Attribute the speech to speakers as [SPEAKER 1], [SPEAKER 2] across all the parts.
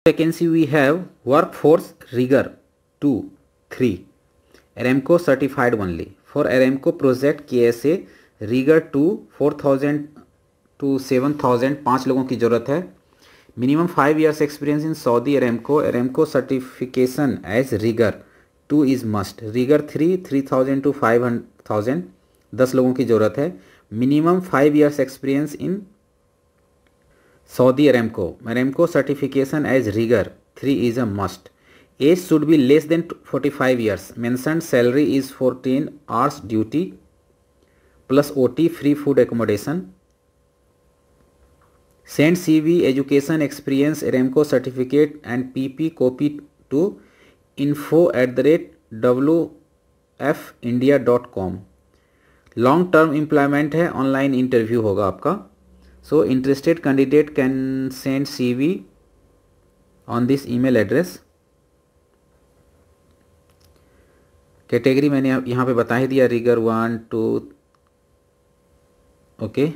[SPEAKER 1] Vacancy we have workforce rigor 2 3 Aramco certified only. For Aramco project KSA rigor 2 4000 to 7000 5 लोगों की ज़रूरत है. Minimum 5 years experience in Saudi Aramco. Aramco certification as rigor 2 is must. Rigor 3 3000 to 5000 10 लोगों की ज़रूरत है. Minimum 5 years experience in Saudi Aramco. Aramco certification as rigor 3 is a must. Age should be less than 45 years. Mentioned salary is 14 hours duty plus OT, free food accommodation. Send CV, education, experience, Aramco certificate and PP copy to info@wfindia.com. Long term employment है, online interview होगा आपका. सो interested candidate can send CV on this email address. Category मैंने यहाँ पे बता ही दिया, rigour 1 2. Okay,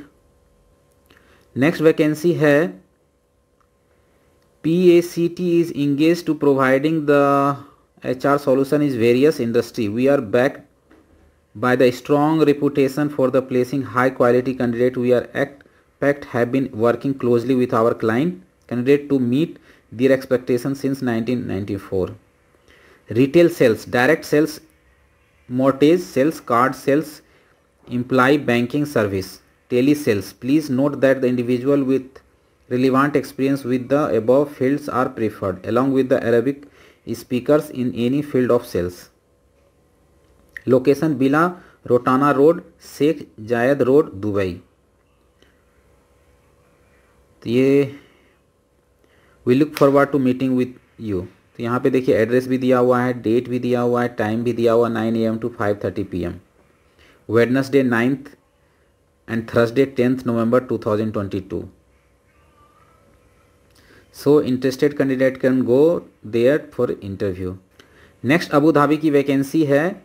[SPEAKER 1] next vacancy है PACT is engaged to providing the HR solution is various industry. We are backed by the strong reputation for the placing high quality candidate. We are have been working closely with our client candidate to meet their expectations since 1994. Retail sales, direct sales, mortgage sales, card sales, employee banking service, tele sales. Please note that the individual with relevant experience with the above fields are preferred along with the Arabic speakers in any field of sales. Location Bila Rotana Road, Sheikh Zayed Road, Dubai. तो ये we look forward to meeting with you. तो यहाँ पे देखिए address भी दिया हुआ है, डेट भी दिया हुआ है, टाइम भी दिया हुआ 9 AM to 5:30 PM. Wednesday 9th and Thursday 10th November 2022. So interested candidate can go there for interview. Next Abu Dhabi की वैकेंसी है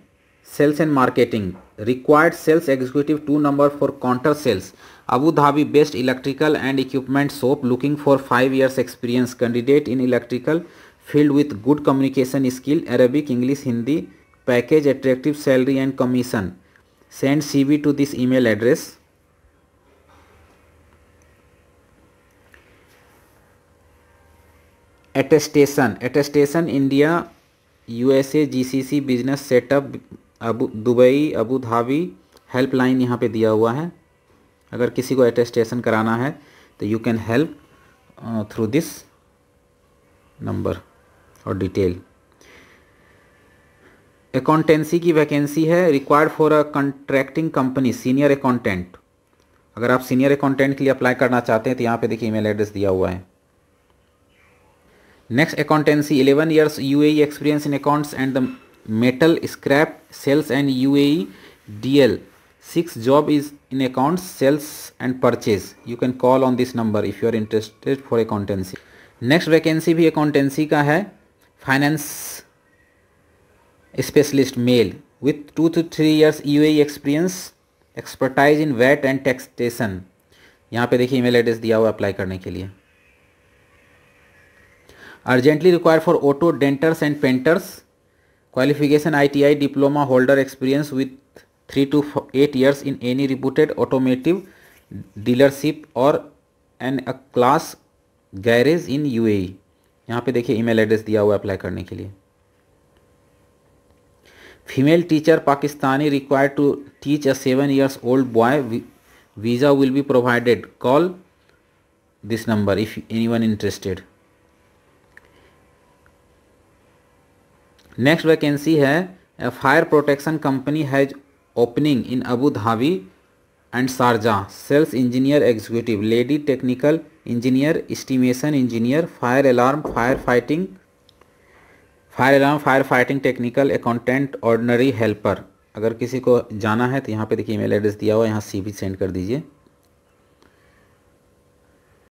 [SPEAKER 1] sales and marketing. Required sales executive 2 number for counter sales. Abu Dhabi based electrical and equipment shop looking for 5 years experience. Candidate in electrical field with good communication skill, Arabic, English, Hindi. Package attractive salary and commission. Send CV to this email address. Attestation India, USA, GCC business setup Dubai Abu Dhabi. Helpline यहाँ पे दिया हुआ है. अगर किसी को attestation कराना है तो you can help through this number और डिटेल. अकाउंटेंसी की वैकेंसी है. Required for a contracting company senior accountant. अगर आप सीनियर अकाउंटेंट के लिए अप्लाई करना चाहते हैं तो यहाँ पे देखिए ईमेल एड्रेस दिया हुआ है. Next accountancy 11 years UAE experience in accounts and the metal scrap sales and UAE DL. 6 job is in accounts, sales and purchase. You can call on this number if you are interested for accountancy. Next vacancy भी accountancy का है. Finance specialist male with 2 to 3 years UAE experience, expertise in VAT and taxation. यहाँ पे देखिए email address दिया हुआ apply करने के लिए. Urgently required for auto denters and painters. Qualification ITI diploma holder experience with 3 to 8 years in any reputed automotive dealership or a class garage in UAE. यहाँ पे देखिए ईमेल एड्रेस दिया हुआ है अप्लाई करने के लिए. Female teacher Pakistani required to teach a 7 years old boy. Visa will be provided. Call this number if anyone interested. Next vacancy है a fire protection company has opening in Abu Dhabi and Sharjah. Sales engineer executive, lady technical engineer, estimation engineer, fire alarm firefighting technical accountant, ordinary helper. अगर किसी को जाना है तो यहाँ पे देखिए ईमेल एड्रेस दिया हुआ है, यहाँ CV सेंड कर दीजिए.